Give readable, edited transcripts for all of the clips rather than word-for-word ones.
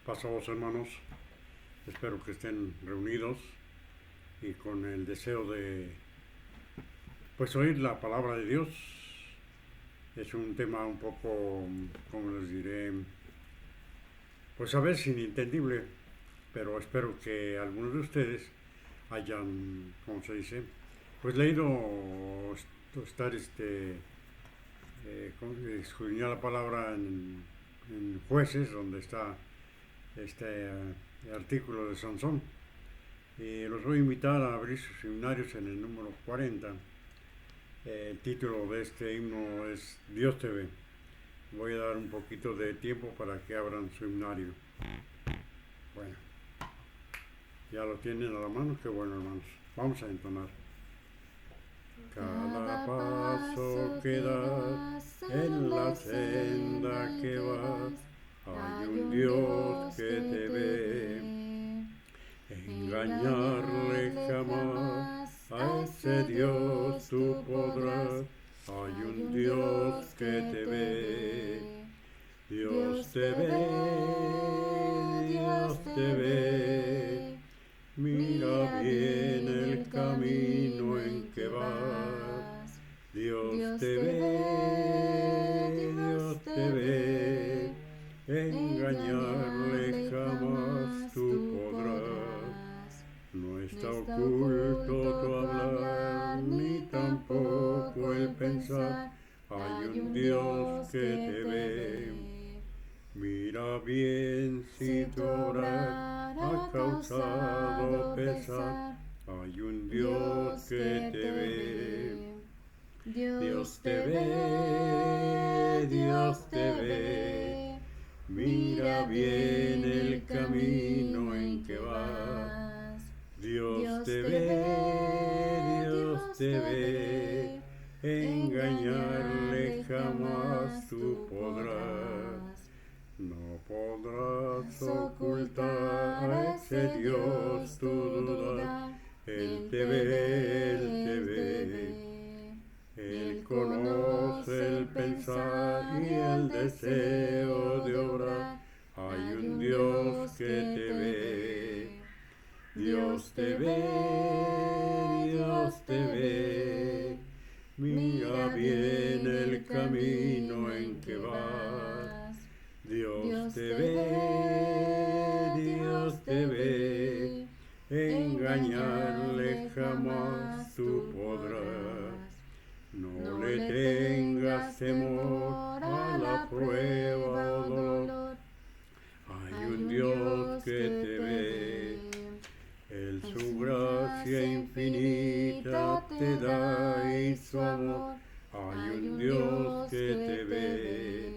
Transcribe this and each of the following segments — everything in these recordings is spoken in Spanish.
Pasados hermanos, espero que estén reunidos y con el deseo de oír la palabra de Dios. Es un tema un poco, como les diré, a veces inentendible, pero espero que algunos de ustedes hayan, ¿cómo se dice? Leído, estar escudriñar la palabra en Jueces, donde está artículo de Sansón. Los voy a invitar a abrir sus seminarios en el número 40. El título de este himno es Dios te ve. Voy a dar un poquito de tiempo para que abran su himnario. Bueno, ya lo tienen a la mano, qué bueno hermanos. Vamos a entonar. Cada paso que das en la senda que vas, hay un Dios que te ve. Engañarle jamás a ese Dios tú podrás. Hay un Dios que te ve. Dios te ve, Dios te ve. Mira bien el camino en que vas. Dios te ve, Dios te ve. Engañarle jamás tú podrás. No está oculto tu hablar, ni tampoco el pensar. Hay un Dios que te ve. Mira bien si tu obrar ha causado pesar. Hay un Dios que te ve. Dios te ve, Dios te ve. Mira bien el camino en que vas. Dios te ve, Dios te ve. Engañarle jamás tú podrás. No podrás ocultar a ese Dios tu duda. Él te ve, Él te ve. Él conoce el pensar y el deseo de obrar. Hay un Dios que te ve. Dios te ve, Dios te ve. Mira bien el camino en que vas. Dios te ve, Dios te ve. Engañarle jamás tú podrás. No le tengas temor a la prueba o dolor. Hay un Dios que te ve. Él su gracia infinita te da y su amor. Hay un Dios que te ve.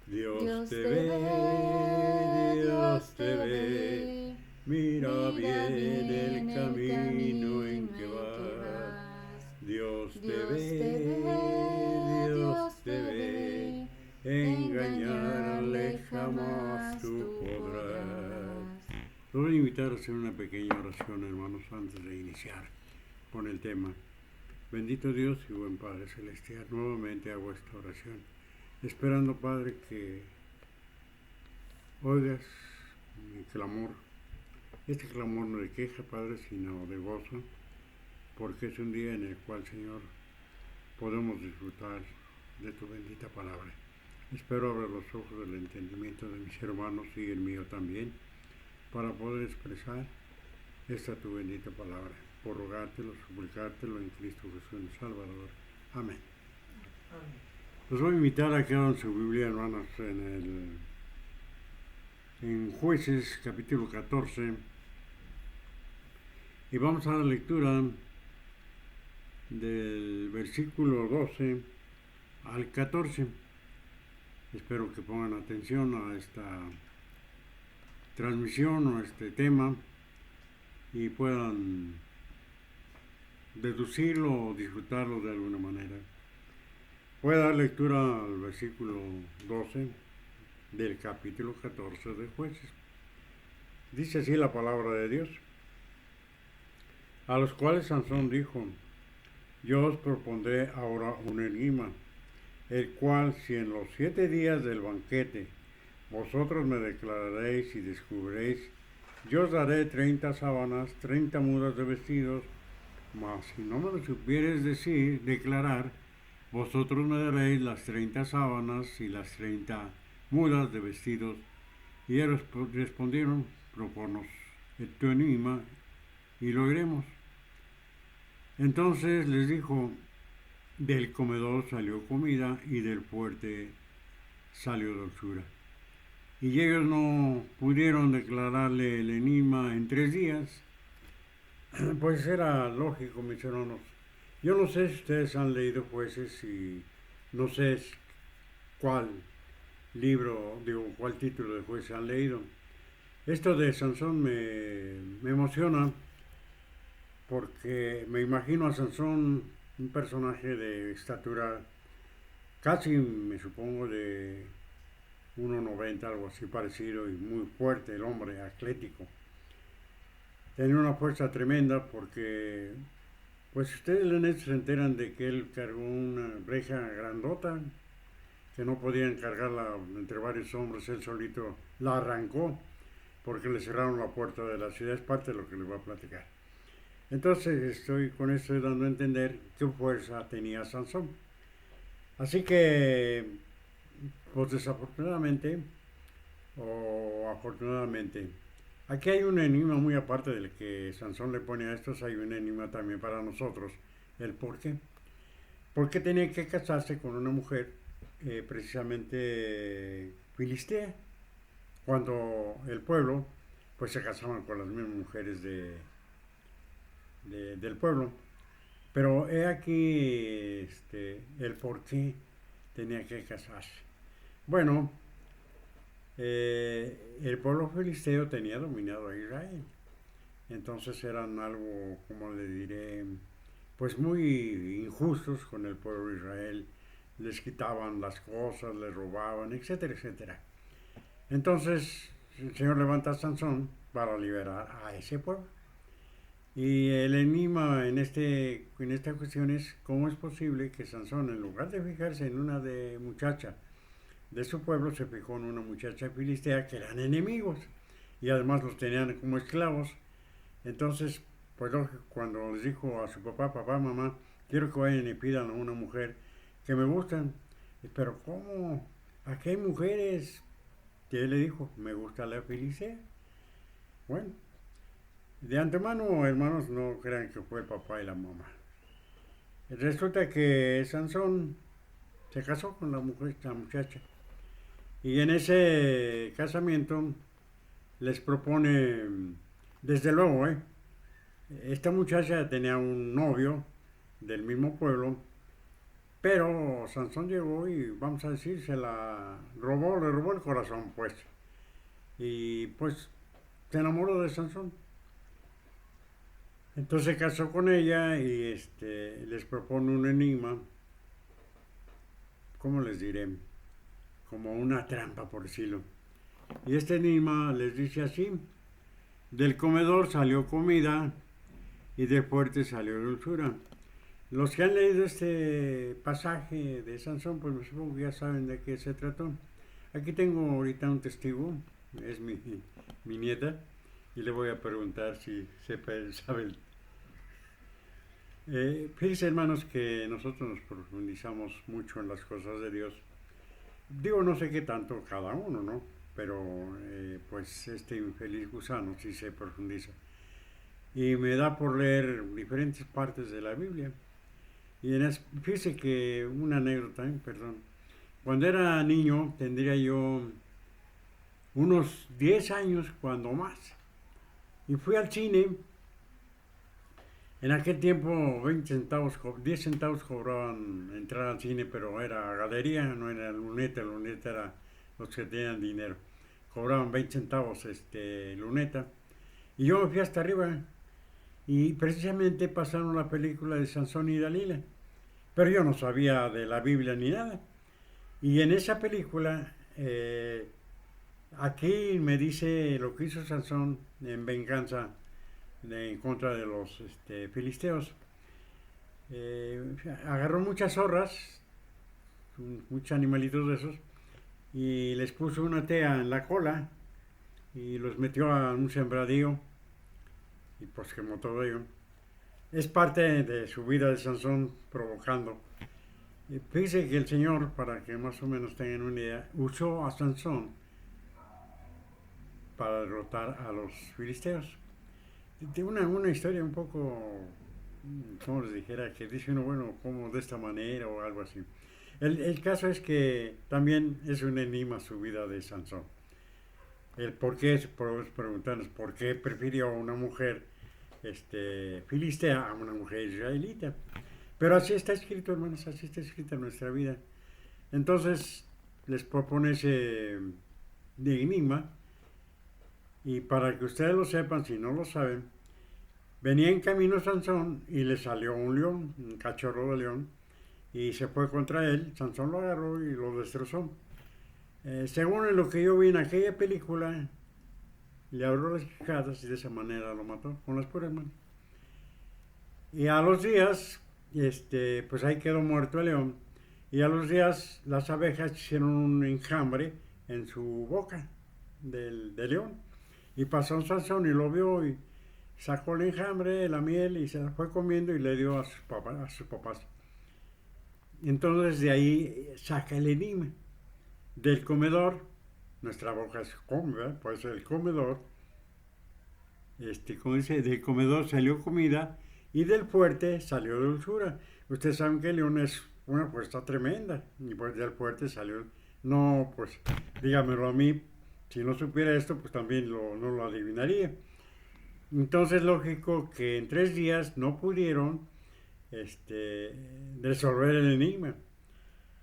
Dios te ve, Dios te ve. Mira bien el camino en que vas. Dios te ve, Dios te ve. Engañarle jamás tú podrás. Los voy a invitar a hacer una pequeña oración, hermanos, antes de iniciar con el tema. Bendito Dios y buen Padre Celestial, nuevamente hago esta oración, esperando, Padre, que oigas mi clamor. Este clamor no de queja, Padre, sino de gozo, porque es un día en el cual, Señor, podemos disfrutar de tu bendita palabra. Espero abrir los ojos del entendimiento de mis hermanos y el mío también, para poder expresar esta tu bendita palabra, por rogártelo, suplicártelo en Cristo Jesús, el Salvador. Amén. Los voy a invitar a que abran su Biblia, hermanos, en Jueces capítulo 14, y vamos a dar lectura del versículo 12 al 14. Espero que pongan atención a esta transmisión o este tema y puedan deducirlo o disfrutarlo de alguna manera. Voy a dar lectura al versículo 12 del capítulo 14 de Jueces. Dice así la palabra de Dios: a los cuales Sansón dijo: yo os propondré ahora un enigma, el cual, si en los 7 días del banquete vosotros me declararéis y descubriréis, yo os daré 30 sábanas, 30 mudas de vestidos, mas si no me lo supieres decir, declarar, vosotros me daréis las 30 sábanas y las 30 mudas de vestidos. Y ellos respondieron, proponnos tu enigma y lo haremos. Entonces les dijo, del comedor salió comida y del fuerte salió dulzura. Y ellos no pudieron declararle el enigma en 3 días. Pues era lógico, mis hermanos. Yo no sé si ustedes han leído Jueces y no sé cuál libro, digo, cuál título de Jueces han leído. Esto de Sansón me emociona porque me imagino a Sansón, un personaje de estatura casi, me supongo, de 1,90, algo así parecido, y muy fuerte el hombre, atlético. Tenía una fuerza tremenda porque, pues ustedes en esto se enteran de que él cargó una reja grandota que no podían cargarla entre varios hombres, él solito la arrancó porque le cerraron la puerta de la ciudad, es parte de lo que les voy a platicar. Entonces con esto dando a entender qué fuerza tenía Sansón. Así que, pues desafortunadamente, o afortunadamente, aquí hay un enigma muy aparte del que Sansón le pone a estos, hay un enigma también para nosotros, el por qué. ¿Por qué tenía que casarse con una mujer precisamente filistea? Cuando el pueblo, pues se casaban con las mismas mujeres del pueblo. Pero he aquí el por qué tenía que casarse. Bueno, el pueblo filisteo tenía dominado a Israel. Entonces eran algo, como le diré, pues muy injustos con el pueblo de Israel. Les quitaban las cosas, les robaban, etcétera, etcétera. Entonces el Señor levanta a Sansón para liberar a ese pueblo. Y el enigma en esta cuestión es cómo es posible que Sansón, en lugar de fijarse en una muchacha de su pueblo, se fijó en una muchacha filistea que eran enemigos y además los tenían como esclavos. Entonces, pues cuando les dijo a su papá, papá, mamá, quiero que vayan y pidan a una mujer que me gustan, pero ¿cómo? Aquí hay mujeres. Y él le dijo, me gusta la filistea. Bueno, de antemano, hermanos, no crean que fue el papá y la mamá. Resulta que Sansón se casó con la muchacha. Y en ese casamiento les propone, desde luego, esta muchacha tenía un novio del mismo pueblo, pero Sansón llegó y, vamos a decir, se la robó, le robó el corazón, pues. Y pues se enamoró de Sansón. Entonces se casó con ella y les propone un enigma, ¿cómo les diré? Como una trampa, por decirlo. Y este enigma les dice así, del comedor salió comida y del fuerte salió dulzura. Los que han leído este pasaje de Sansón, pues me supongo que ya saben de qué se trató. Aquí tengo ahorita un testigo, es mi nieta, y le voy a preguntar si sabe el. Fíjense, hermanos, que nosotros nos profundizamos mucho en las cosas de Dios. Digo, no sé qué tanto cada uno, ¿no? Pero pues este infeliz gusano sí se profundiza. Y me da por leer diferentes partes de la Biblia. Y fíjese que una anécdota, perdón. Cuando era niño, tendría yo unos 10 años, cuando más. Y fui al cine. En aquel tiempo 20 centavos, 10 centavos cobraban entrar al cine, pero era galería, no era luneta era los que tenían dinero. Cobraban 20 centavos luneta. Y yo me fui hasta arriba y precisamente pasaron la película de Sansón y Dalila. Pero yo no sabía de la Biblia ni nada. Y en esa película, aquí me dice lo que hizo Sansón en venganza en contra de los filisteos. Agarró muchas zorras, muchos animalitos de esos, y les puso una tea en la cola y los metió a un sembradío y pues quemó todo ello. Es parte de su vida de Sansón provocando. Y fíjese que el Señor, para que más o menos tengan una idea, usó a Sansón para derrotar a los filisteos. De una historia un poco, como les dijera, que dice uno, bueno, como de esta manera o algo así. El caso es que también es un enigma su vida de Sansón. El por qué, podemos preguntarnos por qué prefirió a una mujer filistea a una mujer israelita. Pero así está escrito, hermanos, así está escrita nuestra vida. Entonces, les propone ese enigma. Y para que ustedes lo sepan, si no lo saben, venía en camino Sansón y le salió un león, un cachorro de león, y se fue contra él. Sansón lo agarró y lo destrozó. Según lo que yo vi en aquella película, le abrió las quijadas y de esa manera lo mató, con las puras manos. Y a los días, pues ahí quedó muerto el león. Y a los días las abejas hicieron un enjambre en su boca del león. Y pasó un Sansón y lo vio y sacó el enjambre, la miel y se la fue comiendo y le dio a sus papás. Entonces de ahí saca el enigma. Del comedor, nuestra boca se come, ¿verdad? Por eso el comedor, como dice, del comedor salió comida y del fuerte salió dulzura. Ustedes saben que el león es una fuerza tremenda y pues del fuerte salió. No, pues dígamelo a mí, si no supiera esto, pues también no lo adivinaría. Entonces, lógico que en 3 días no pudieron resolver el enigma.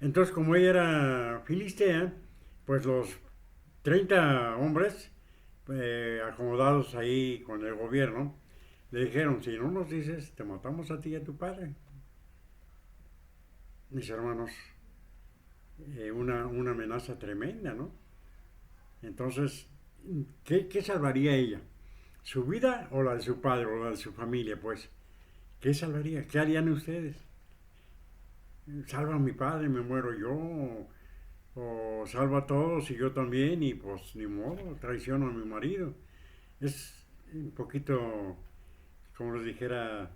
Entonces, como ella era filistea, pues los 30 hombres acomodados ahí con el gobierno, le dijeron, si no nos dices, te matamos a ti y a tu padre. Mis hermanos, una amenaza tremenda, ¿no? Entonces, ¿qué salvaría ella? ¿Su vida o la de su padre o la de su familia? Pues, ¿qué salvaría? ¿Qué harían ustedes? ¿Salva a mi padre, me muero yo? ¿O salva a todos y yo también? Y pues, ni modo, traiciono a mi marido. Es un poquito, como les dijera,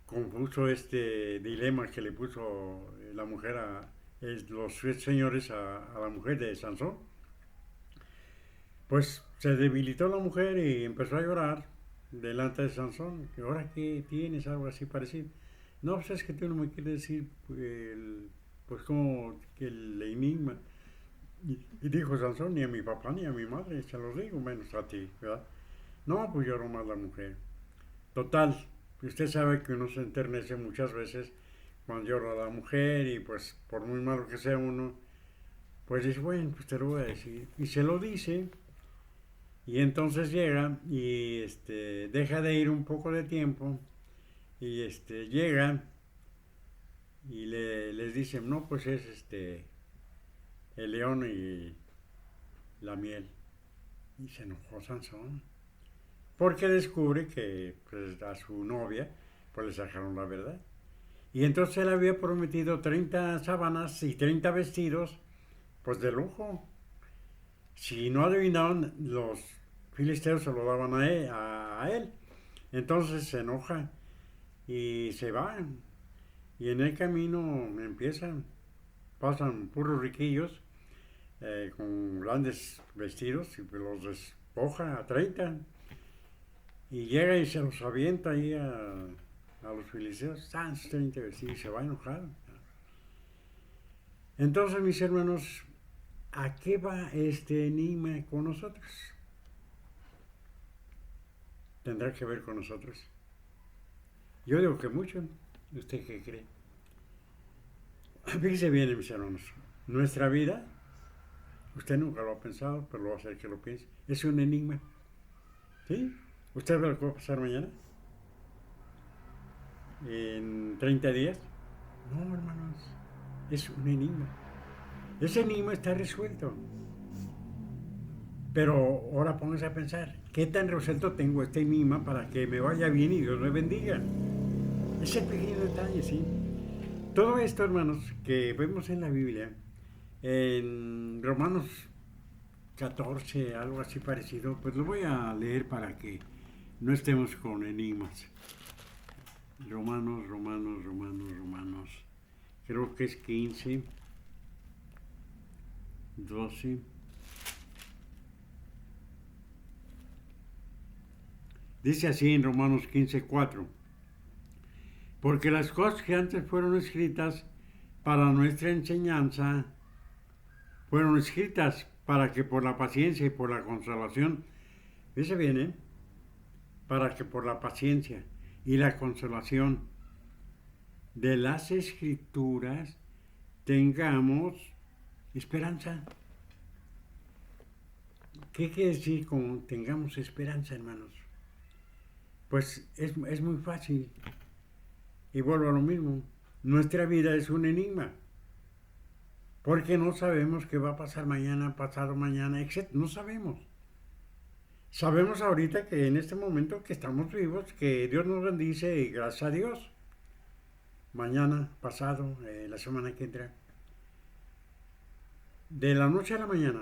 confuso este dilema que le puso la mujer los señores a la mujer de Sansón. Pues se debilitó la mujer y empezó a llorar delante de Sansón. ¿Y ahora qué tienes? Algo así parecido. No, pues es que tú no me quieres decir, pues como que el enigma. Y dijo Sansón, ni a mi papá ni a mi madre, se los digo, menos a ti, ¿verdad? No, pues lloró más la mujer. Total, usted sabe que uno se enternece muchas veces cuando llora la mujer y pues por muy malo que sea uno, pues dice, bueno, pues te lo voy a decir. Y se lo dice. Y entonces llega y deja de ir un poco de tiempo y llega y les dice, no, pues es el león y la miel. Y se enojó Sansón porque descubre que pues, a su novia pues le sacaron la verdad. Y entonces él había prometido 30 sábanas y 30 vestidos pues de lujo. Si no adivinaban, los filisteos se lo daban a él. Entonces se enoja y se va. Y en el camino pasan puros riquillos con grandes vestidos y los despoja a 30. Y llega y se los avienta ahí a los filisteos. 30 vestidos y se va enojado. Entonces, mis hermanos, ¿a qué va este enigma con nosotros? ¿Tendrá que ver con nosotros? Yo digo que mucho. ¿Usted qué cree? Fíjese bien, mis hermanos. Nuestra vida, usted nunca lo ha pensado, pero lo va a hacer que lo piense. Es un enigma. ¿Sí? ¿Usted ve lo que va a pasar mañana? ¿En 30 días? No, hermanos. Es un enigma. Ese enigma está resuelto. Pero ahora pónganse a pensar, ¿qué tan resuelto tengo este enigma para que me vaya bien y Dios me bendiga? Ese pequeño detalle, ¿sí? Todo esto, hermanos, que vemos en la Biblia, En Romanos 14, algo así parecido, pues lo voy a leer para que no estemos con enigmas. Romanos. Creo que es 15, 12. Dice así en Romanos 15:4. Porque las cosas que antes fueron escritas para nuestra enseñanza, fueron escritas para que por la paciencia y por la consolación, dice bien, para que por la paciencia y la consolación de las escrituras tengamos esperanza. ¿Qué quiere decir con tengamos esperanza, hermanos? Pues es muy fácil. Y vuelvo a lo mismo. Nuestra vida es un enigma. Porque no sabemos qué va a pasar mañana, pasado mañana, etc. No sabemos. Sabemos ahorita que en este momento que estamos vivos, que Dios nos bendice y gracias a Dios. Mañana, pasado, la semana que entra. De la noche a la mañana.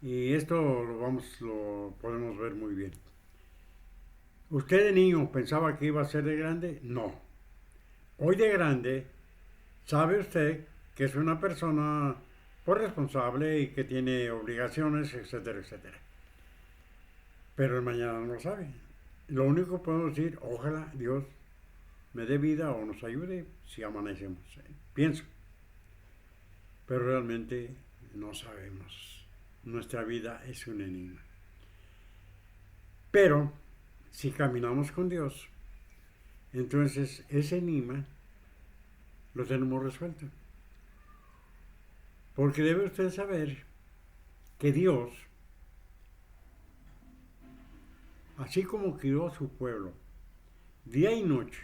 Y esto lo podemos ver muy bien. ¿Usted de niño pensaba que iba a ser de grande? No. Hoy de grande, sabe usted que es una persona pues, responsable y que tiene obligaciones, etcétera, etcétera. Pero el mañana no lo sabe. Lo único que puedo decir, ojalá Dios me dé vida o nos ayude si amanecemos. Pienso. Pero realmente no sabemos. Nuestra vida es un enigma. Pero si caminamos con Dios, entonces ese enigma lo tenemos resuelto. Porque debe usted saber que Dios, así como crió a su pueblo, día y noche,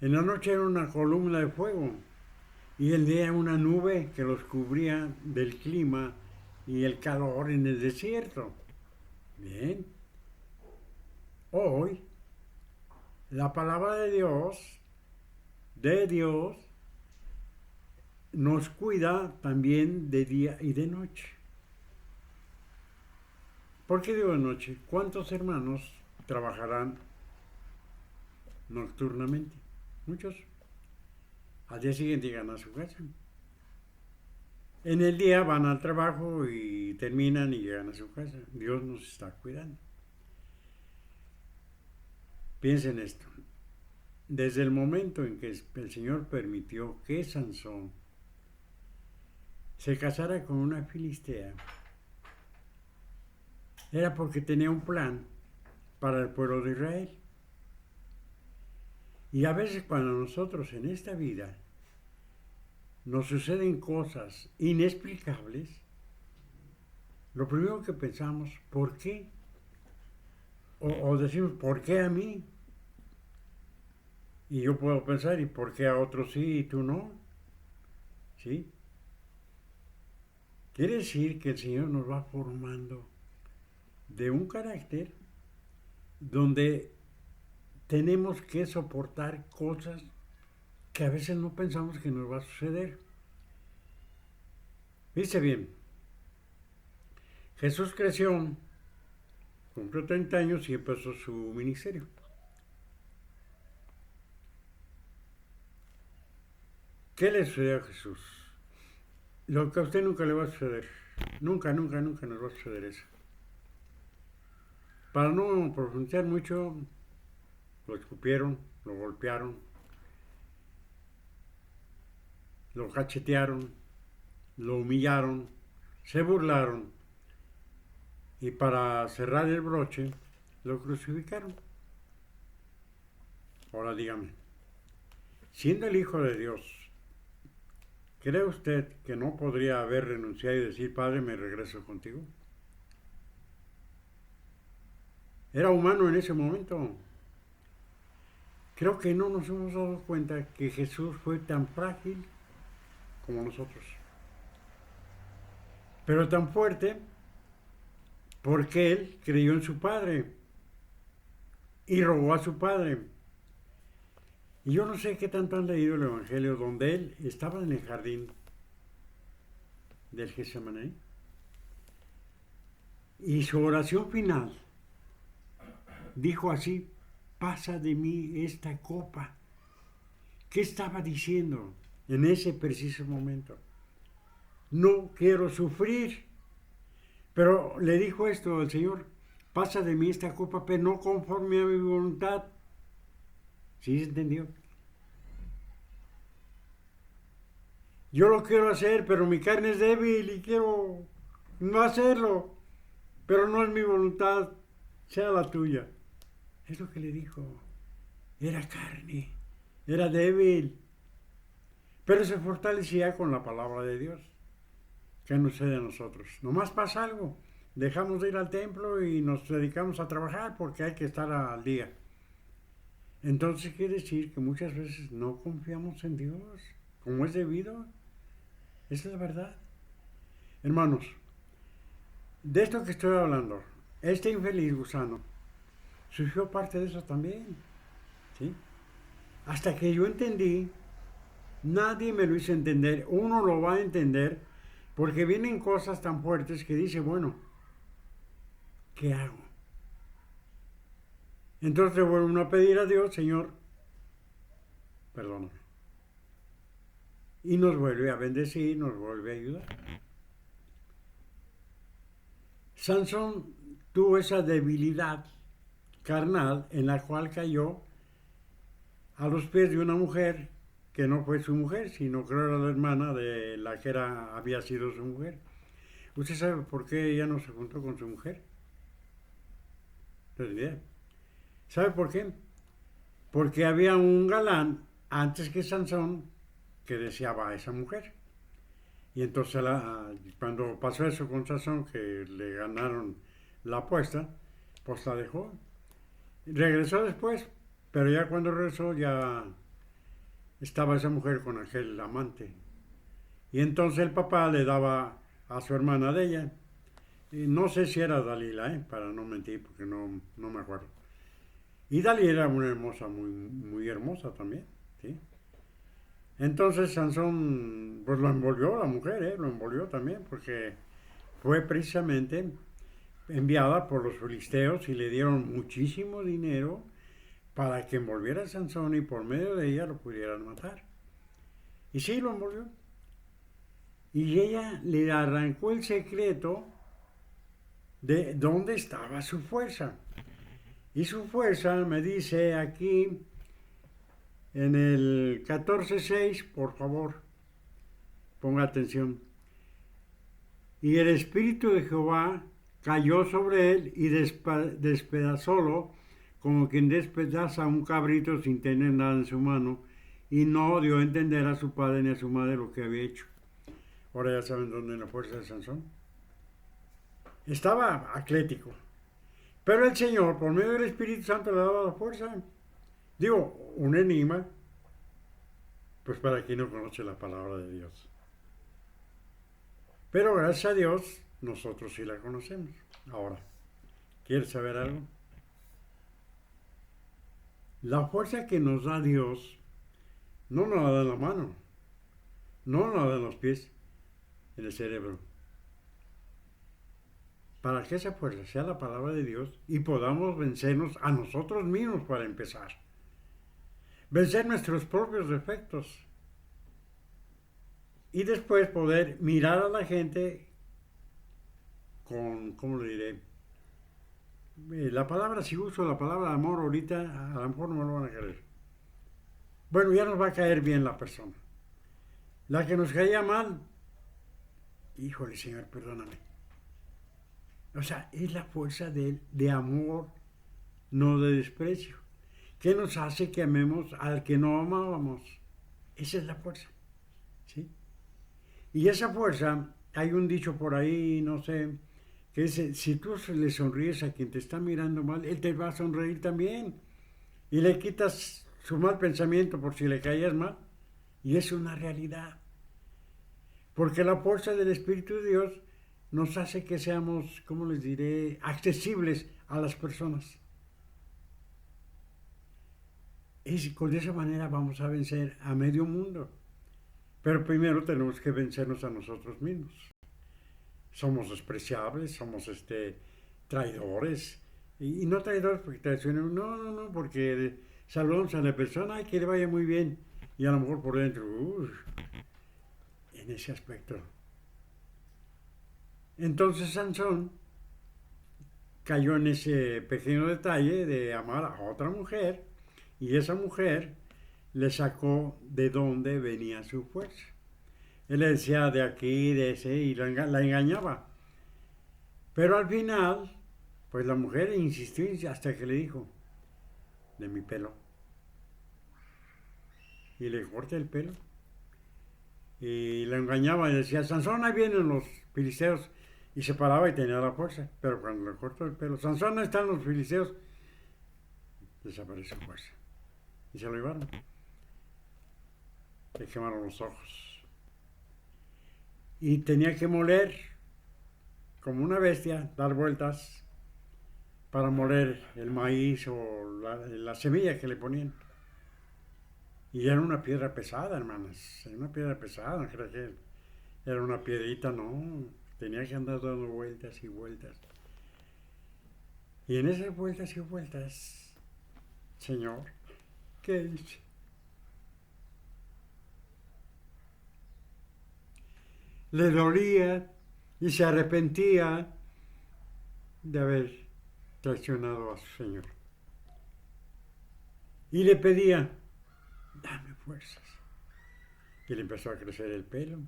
en la noche era una columna de fuego y el día una nube que los cubría del clima y el calor en el desierto. Bien. Hoy, la palabra de Dios, nos cuida también de día y de noche. ¿Por qué digo de noche? ¿Cuántos hermanos trabajarán nocturnamente? Muchos. Al día siguiente llegan a su casa. En el día van al trabajo y terminan y llegan a su casa. Dios nos está cuidando. Piensen esto. Desde el momento en que el Señor permitió que Sansón se casara con una filistea, era porque tenía un plan para el pueblo de Israel. Y a veces cuando nosotros en esta vida nos suceden cosas inexplicables, lo primero que pensamos, ¿por qué? O decimos, ¿por qué a mí? Y yo puedo pensar, ¿y por qué a otros sí y tú no? ¿Sí? Quiere decir que el Señor nos va formando de un carácter donde tenemos que soportar cosas que a veces no pensamos que nos va a suceder. Dice bien, Jesús creció, cumplió 30 años y empezó su ministerio. ¿Qué le sucedió a Jesús? Lo que a usted nunca le va a suceder. Nunca nos va a suceder eso. Para no profundizar mucho, lo escupieron, lo golpearon, lo cachetearon, lo humillaron, se burlaron y para cerrar el broche, lo crucificaron. Ahora dígame, siendo el Hijo de Dios, ¿cree usted que no podría haber renunciado y decir, Padre, me regreso contigo? Era humano en ese momento. Creo que no nos hemos dado cuenta que Jesús fue tan frágil como nosotros. Pero tan fuerte porque él creyó en su Padre y rogó a su Padre. Y yo no sé qué tanto han leído el Evangelio donde él estaba en el jardín del Getsemaní. Y su oración final dijo así: pasa de mí esta copa. ¿Qué estaba diciendo en ese preciso momento? No quiero sufrir. Pero le dijo esto al Señor: pasa de mí esta copa, pero no conforme a mi voluntad. ¿Sí se entendió? Yo lo quiero hacer, pero mi carne es débil y quiero no hacerlo. Pero no es mi voluntad, sea la tuya. Es lo que le dijo. Era carne, era débil, pero se fortalecía con la palabra de Dios. ¿Qué nos sucede a nosotros? Nomás pasa algo, dejamos de ir al templo y nos dedicamos a trabajar porque hay que estar al día. Entonces quiere decir que muchas veces no confiamos en Dios como es debido. Esa es la verdad. Hermanos, de esto que estoy hablando, este infeliz gusano surgió parte de eso también, ¿sí? Hasta que yo entendí, nadie me lo hizo entender, uno lo va a entender, porque vienen cosas tan fuertes que dice, bueno, ¿qué hago? Entonces le vuelve uno a pedir a Dios: Señor, perdóname. Y nos vuelve a bendecir, nos vuelve a ayudar. Sansón tuvo esa debilidad carnal en la cual cayó a los pies de una mujer que no fue su mujer, sino creo era la hermana de la que había sido su mujer. ¿Usted sabe por qué ella no se juntó con su mujer? Entonces, bien. ¿Sabe por qué? Porque había un galán antes que Sansón que deseaba a esa mujer. Y entonces cuando pasó eso con Sansón, que le ganaron la apuesta, pues la dejó. Regresó después, pero ya cuando regresó ya estaba esa mujer con aquel amante. Y entonces el papá le daba a su hermana de ella. Y no sé si era Dalila, para no mentir, porque no me acuerdo. Y Dalila era una hermosa, muy, muy hermosa también, ¿sí? Entonces Sansón, pues lo envolvió la mujer, lo envolvió también, porque fue precisamente enviada por los filisteos y le dieron muchísimo dinero para que envolviera a Sansón y por medio de ella lo pudieran matar. Y sí, lo envolvió. Y ella le arrancó el secreto de dónde estaba su fuerza. Y su fuerza me dice aquí en el 14:6, por favor, ponga atención. Y el Espíritu de Jehová cayó sobre él y despedazólo como quien despedaza un cabrito sin tener nada en su mano, y no dio a entender a su padre ni a su madre lo que había hecho. Ahora ya saben dónde la fuerza de Sansón. Estaba atlético, pero el Señor, por medio del Espíritu Santo, le daba la fuerza. Digo, un enigma, pues para quien no conoce la palabra de Dios. Pero gracias a Dios, nosotros sí la conocemos. Ahora, ¿quieres saber algo? La fuerza que nos da Dios no nos la da en la mano, no nos la da en los pies, en el cerebro. Para que esa fuerza sea la palabra de Dios y podamos vencernos a nosotros mismos para empezar. Vencer nuestros propios defectos. Y después poder mirar a la gente con, ¿cómo le diré? La palabra, si uso la palabra amor ahorita, a lo mejor no me lo van a querer. Bueno, ya nos va a caer bien la persona. La que nos caía mal, híjole, Señor, perdóname. O sea, es la fuerza de amor, no de desprecio, que nos hace que amemos al que no amábamos. Esa es la fuerza, ¿sí? Y esa fuerza, hay un dicho por ahí, no sé, que dice: si tú le sonríes a quien te está mirando mal, él te va a sonreír también. Y le quitas su mal pensamiento por si le caías mal. Y es una realidad. Porque la fuerza del Espíritu de Dios nos hace que seamos, ¿cómo les diré?, accesibles a las personas. Y con esa manera vamos a vencer a medio mundo. Pero primero tenemos que vencernos a nosotros mismos. somos despreciables, somos traidores. Y no traidores porque traicionemos, no, porque saludamos a la persona, ay, que le vaya muy bien. Y a lo mejor por dentro, en ese aspecto. Entonces Sansón cayó en ese pequeño detalle de amar a otra mujer y esa mujer le sacó de dónde venía su fuerza. Él le decía de aquí, de ese, y la engañaba. Pero al final, pues la mujer insistió hasta que le dijo, de mi pelo. Y le corta el pelo. Y la engañaba y decía, Sansón, ahí vienen los filisteos. Y se paraba y tenía la fuerza. Pero cuando le cortó el pelo, Sansón, ahí están los filisteos. Desapareció su fuerza. Y se lo llevaron. Le quemaron los ojos. Y tenía que moler como una bestia, dar vueltas para moler el maíz o la semilla que le ponían. Y era una piedra pesada, hermanas. Era una piedra pesada, no creo que era una piedrita, no. Tenía que andar dando vueltas y vueltas. Y en esas vueltas y vueltas, Señor, ¿qué hice? Le dolía y se arrepentía de haber traicionado a su Señor. Y le pedía, dame fuerzas. Y le empezó a crecer el pelo.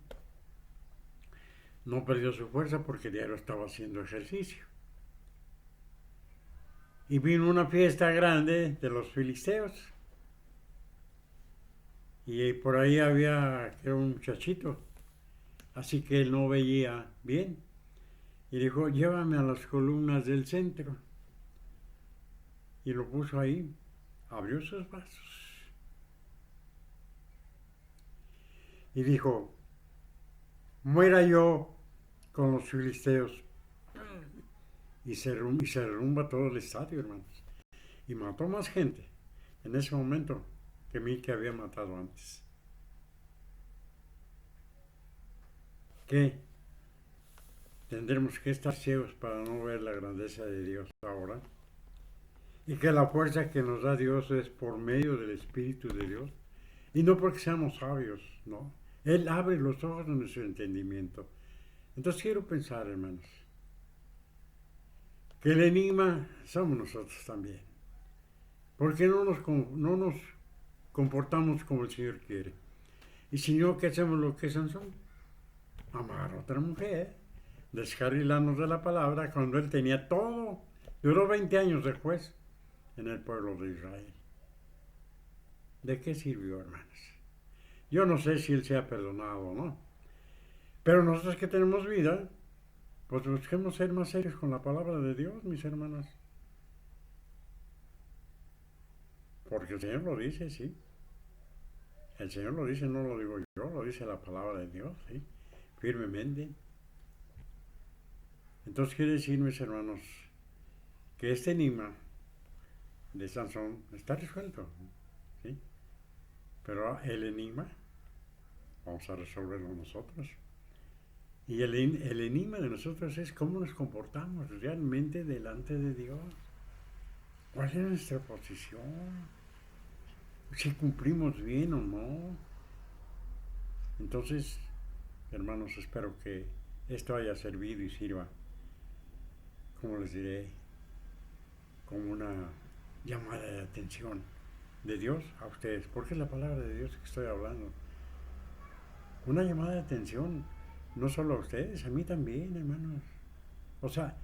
No perdió su fuerza porque diario estaba haciendo ejercicio. Y vino una fiesta grande de los filisteos. Y por ahí había un muchachito. Así que él no veía bien. Y dijo, llévame a las columnas del centro. Y lo puso ahí. Abrió sus brazos. Y dijo, muera yo con los filisteos. Y se derrumba todo el estadio, hermanos. Y mató más gente en ese momento que mí que había matado antes. ¿Qué? Tendremos que estar ciegos para no ver la grandeza de Dios ahora. Y que la fuerza que nos da Dios es por medio del Espíritu de Dios. Y no porque seamos sabios, no. Él abre los ojos de nuestro entendimiento. Entonces quiero pensar, hermanos, que el enigma somos nosotros también. Porque no nos comportamos como el Señor quiere. Y si no, ¿qué hacemos lo que es Sansón? Amar a otra mujer, descarrilarnos de la palabra cuando él tenía todo. Duró 20 años de juez en el pueblo de Israel. ¿De qué sirvió, hermanos? Yo no sé si él se ha perdonado o no. Pero nosotros que tenemos vida, pues busquemos ser más serios con la palabra de Dios, mis hermanos. Porque el Señor lo dice, sí. El Señor lo dice, no lo digo yo, lo dice la palabra de Dios, sí. Firmemente. Entonces quiere decir, mis hermanos, que este enigma de Sansón está resuelto, ¿sí? Pero el enigma vamos a resolverlo nosotros. Y el enigma de nosotros es cómo nos comportamos realmente delante de Dios. ¿Cuál es nuestra posición? Si cumplimos bien o no. Entonces, hermanos, espero que esto haya servido y sirva, como les diré, como una llamada de atención de Dios a ustedes, porque es la palabra de Dios que estoy hablando. Una llamada de atención, no solo a ustedes, a mí también, hermanos. O sea,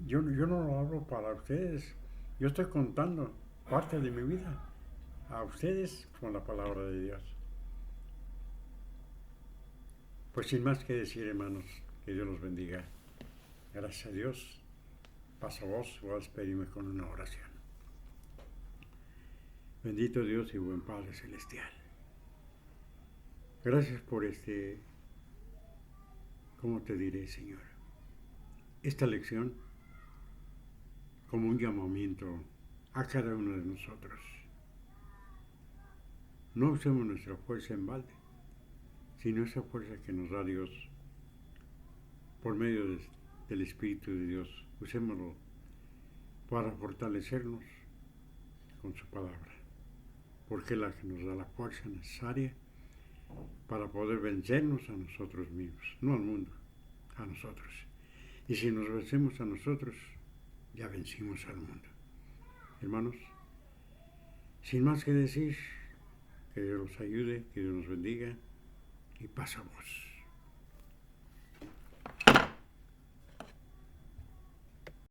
yo no lo hablo para ustedes, yo estoy contando parte de mi vida a ustedes con la palabra de Dios. Pues sin más que decir, hermanos, que Dios los bendiga. Gracias a Dios. Paso a vos, voy a despedirme con una oración. Bendito Dios y buen Padre Celestial. Gracias por ¿cómo te diré, Señor? Esta lección como un llamamiento a cada uno de nosotros. No usemos nuestra fuerza en balde, sino esa fuerza que nos da Dios por medio del Espíritu de Dios. Usémoslo para fortalecernos con su palabra, porque es la que nos da la fuerza necesaria para poder vencernos a nosotros mismos, no al mundo, a nosotros. Y si nos vencemos a nosotros, ya vencimos al mundo. Hermanos, sin más que decir, que Dios los ayude, que Dios nos bendiga y paz a vos.